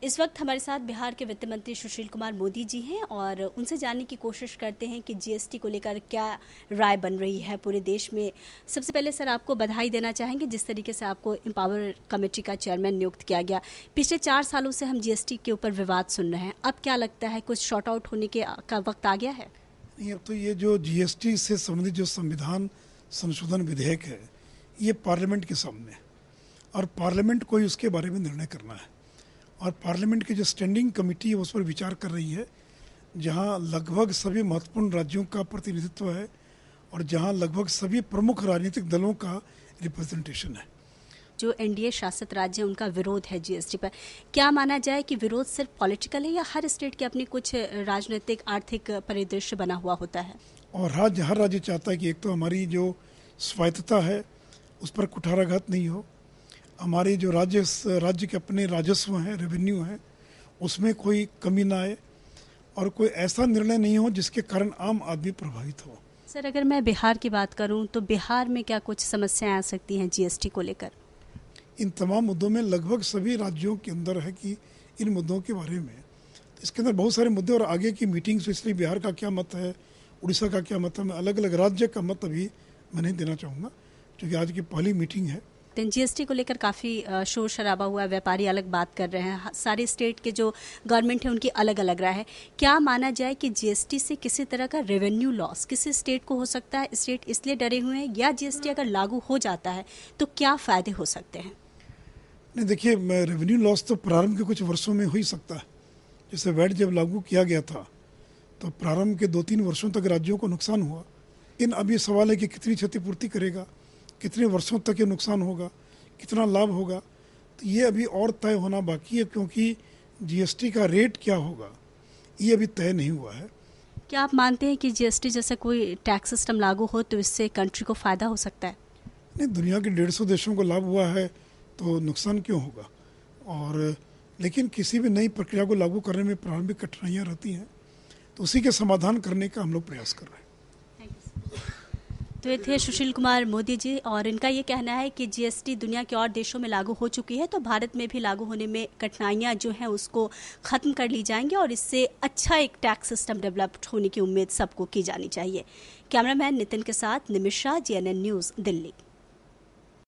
इस वक्त हमारे साथ बिहार के वित्त मंत्री सुशील कुमार मोदी जी हैं और उनसे जानने की कोशिश करते हैं कि जीएसटी को लेकर क्या राय बन रही है पूरे देश में। सबसे पहले सर आपको बधाई देना चाहेंगे जिस तरीके से आपको एम्पावर कमेटी का चेयरमैन नियुक्त किया गया। पिछले 4 सालों से हम जीएसटी के ऊपर विवाद सुन रहे हैं, अब क्या लगता है कुछ शॉर्ट आउट होने का वक्त आ गया है? नहीं, अब तो ये जो जीएसटी से संबंधित जो संविधान संशोधन विधेयक है ये पार्लियामेंट के सामने है और पार्लियामेंट को ही उसके बारे में निर्णय करना है और पार्लियामेंट की जो स्टैंडिंग कमेटी है उस पर विचार कर रही है, जहां लगभग सभी महत्वपूर्ण राज्यों का प्रतिनिधित्व है और जहां लगभग सभी प्रमुख राजनीतिक दलों का रिप्रेजेंटेशन है। जो एनडीए शासित राज्य है उनका विरोध है जीएसटी पर, क्या माना जाए कि विरोध सिर्फ पॉलिटिकल है या हर स्टेट के अपनी कुछ राजनीतिक आर्थिक परिदृश्य बना हुआ होता है? और हर राज्य चाहता है कि एक तो हमारी जो स्वायत्तता है उस पर कुठाराघात नहीं हो, हमारे जो राज्य के अपने राजस्व हैं, रेवेन्यू हैं, उसमें कोई कमी ना आए और कोई ऐसा निर्णय नहीं हो जिसके कारण आम आदमी प्रभावित हो। सर अगर मैं बिहार की बात करूं तो बिहार में क्या कुछ समस्याएं आ सकती हैं जीएसटी को लेकर? इन तमाम मुद्दों में लगभग सभी राज्यों के अंदर है कि इन मुद्दों के बारे में इसके अंदर बहुत सारे मुद्दे और आगे की मीटिंग्स, इसलिए बिहार का क्या मत है, उड़ीसा का क्या मत है, मैं अलग अलग राज्य का मत अभी मैं नहीं देना चाहूँगा क्योंकि आज की पहली मीटिंग है। जीएसटी को लेकर काफ़ी शोर शराबा हुआ है, व्यापारी अलग बात कर रहे हैं, सारे स्टेट के जो गवर्नमेंट है उनकी अलग अलग राय है। क्या माना जाए कि जीएसटी से किसी तरह का रेवेन्यू लॉस किसी स्टेट को हो सकता है? स्टेट इसलिए डरे हुए हैं या जीएसटी अगर लागू हो जाता है तो क्या फ़ायदे हो सकते हैं? नहीं देखिए, रेवेन्यू लॉस तो प्रारंभ के कुछ वर्षों में हो ही सकता है। जैसे वैट जब लागू किया गया था तो प्रारंभ के 2-3 वर्षों तक राज्यों को नुकसान हुआ, लेकिन अब ये सवाल है कि कितनी क्षतिपूर्ति करेगा, कितने वर्षों तक ये नुकसान होगा, कितना लाभ होगा, तो ये अभी और तय होना बाकी है क्योंकि जीएसटी का रेट क्या होगा ये अभी तय नहीं हुआ है। क्या आप मानते हैं कि जीएसटी जैसा कोई टैक्स सिस्टम लागू हो तो इससे कंट्री को फ़ायदा हो सकता है? नहीं, दुनिया के 150 देशों को लाभ हुआ है तो नुकसान क्यों होगा? और लेकिन किसी भी नई प्रक्रिया को लागू करने में प्रारंभिक कठिनाइयाँ रहती हैं, तो उसी के समाधान करने का हम लोग प्रयास कर रहे हैं। तो ये थे सुशील कुमार मोदी जी और इनका ये कहना है कि जीएसटी दुनिया के और देशों में लागू हो चुकी है तो भारत में भी लागू होने में कठिनाइयां जो हैं उसको ख़त्म कर ली जाएंगी और इससे अच्छा एक टैक्स सिस्टम डेवलप होने की उम्मीद सबको की जानी चाहिए। कैमरामैन नितिन के साथ निमिषा, जीएनएन न्यूज़, दिल्ली।